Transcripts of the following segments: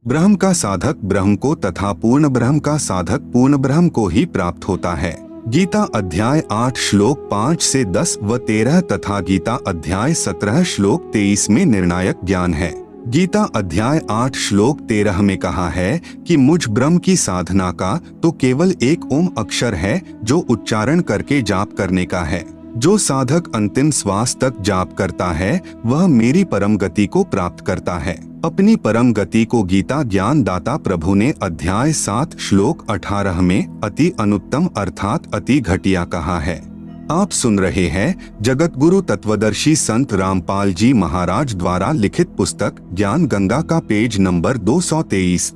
ब्रह्म का साधक ब्रह्म को तथा पूर्ण ब्रह्म का साधक पूर्ण ब्रह्म को ही प्राप्त होता है। गीता अध्याय 8 श्लोक 5 से 10 व 13 तथा गीता अध्याय 17 श्लोक 23 में निर्णायक ज्ञान है। गीता अध्याय 8 श्लोक 13 में कहा है कि मुझ ब्रह्म की साधना का तो केवल एक ओम अक्षर है जो उच्चारण करके जाप करने का है। जो साधक अंतिम श्वास तक जाप करता है वह मेरी परम गति को प्राप्त करता है। अपनी परम गति को गीता ज्ञान दाता प्रभु ने अध्याय 7 श्लोक 18 में अति अनुत्तम अर्थात अति घटिया कहा है। आप सुन रहे हैं जगत गुरु तत्वदर्शी संत रामपाल जी महाराज द्वारा लिखित पुस्तक ज्ञान गंगा का पेज नंबर 223।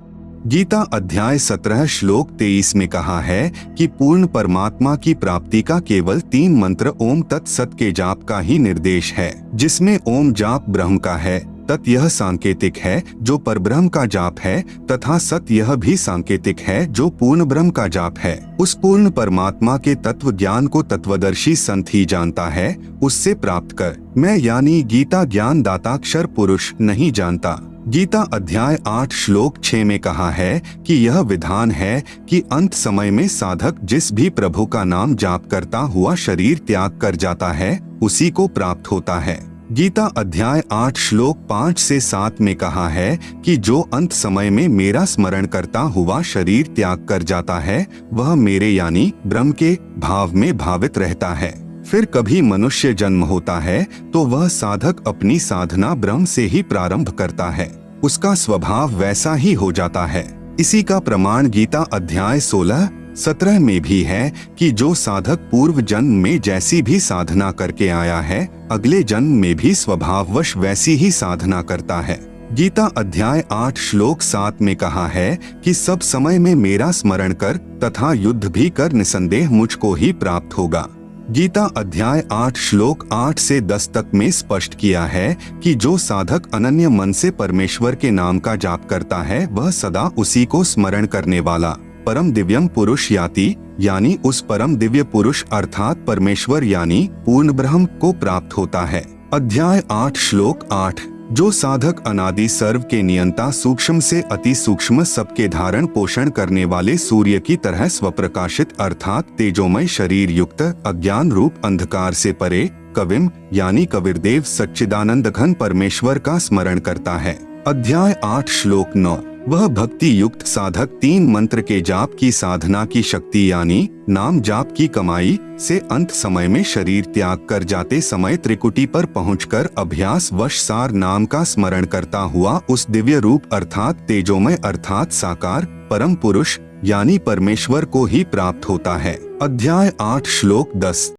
गीता अध्याय 17 श्लोक 23 में कहा है कि पूर्ण परमात्मा की प्राप्ति का केवल 3 मंत्र ओम तत्सत के जाप का ही निर्देश है, जिसमें ओम जाप ब्रह्म का है, तत् यह सांकेतिक है जो परब्रह्म का जाप है, तथा सत यह भी सांकेतिक है जो पूर्ण ब्रह्म का जाप है। उस पूर्ण परमात्मा के तत्व ज्ञान को तत्वदर्शी संत ही जानता है, उससे प्राप्त कर मैं यानी गीता ज्ञान दाताक्षर पुरुष नहीं जानता। गीता अध्याय 8 श्लोक 6 में कहा है कि यह विधान है कि अंत समय में साधक जिस भी प्रभु का नाम जाप करता हुआ शरीर त्याग कर जाता है उसी को प्राप्त होता है। गीता अध्याय 8 श्लोक 5 से 7 में कहा है कि जो अंत समय में मेरा स्मरण करता हुआ शरीर त्याग कर जाता है वह मेरे यानी ब्रह्म के भाव में भावित रहता है। फिर कभी मनुष्य जन्म होता है तो वह साधक अपनी साधना ब्रह्म से ही प्रारंभ करता है, उसका स्वभाव वैसा ही हो जाता है। इसी का प्रमाण गीता अध्याय 16-17 में भी है कि जो साधक पूर्व जन्म में जैसी भी साधना करके आया है अगले जन्म में भी स्वभाववश वैसी ही साधना करता है। गीता अध्याय 8 श्लोक 7 में कहा है कि सब समय में मेरा स्मरण कर तथा युद्ध भी कर निसंदेह मुझको ही प्राप्त होगा। गीता अध्याय 8 श्लोक 8 से 10 तक में स्पष्ट किया है कि जो साधक अनन्य मन से परमेश्वर के नाम का जाप करता है वह सदा उसी को स्मरण करने वाला परम दिव्यम पुरुष यानी उस परम दिव्य पुरुष अर्थात परमेश्वर यानी पूर्ण ब्रह्म को प्राप्त होता है। अध्याय 8 श्लोक 8 जो साधक अनादि सर्व के नियंता सूक्ष्म से अति सूक्ष्म सबके धारण पोषण करने वाले सूर्य की तरह स्वप्रकाशित अर्थात तेजोमय शरीर युक्त अज्ञान रूप अंधकार से परे कविम यानी कबीरदेव सच्चिदानंद घन परमेश्वर का स्मरण करता है। अध्याय 8 श्लोक 9 वह भक्ति युक्त साधक 3 मंत्र के जाप की साधना की शक्ति यानी नाम जाप की कमाई से अंत समय में शरीर त्याग कर जाते समय त्रिकुटी पर पहुंचकर अभ्यास वश सार नाम का स्मरण करता हुआ उस दिव्य रूप अर्थात तेजोमय अर्थात साकार परम पुरुष यानी परमेश्वर को ही प्राप्त होता है। अध्याय 8 श्लोक 10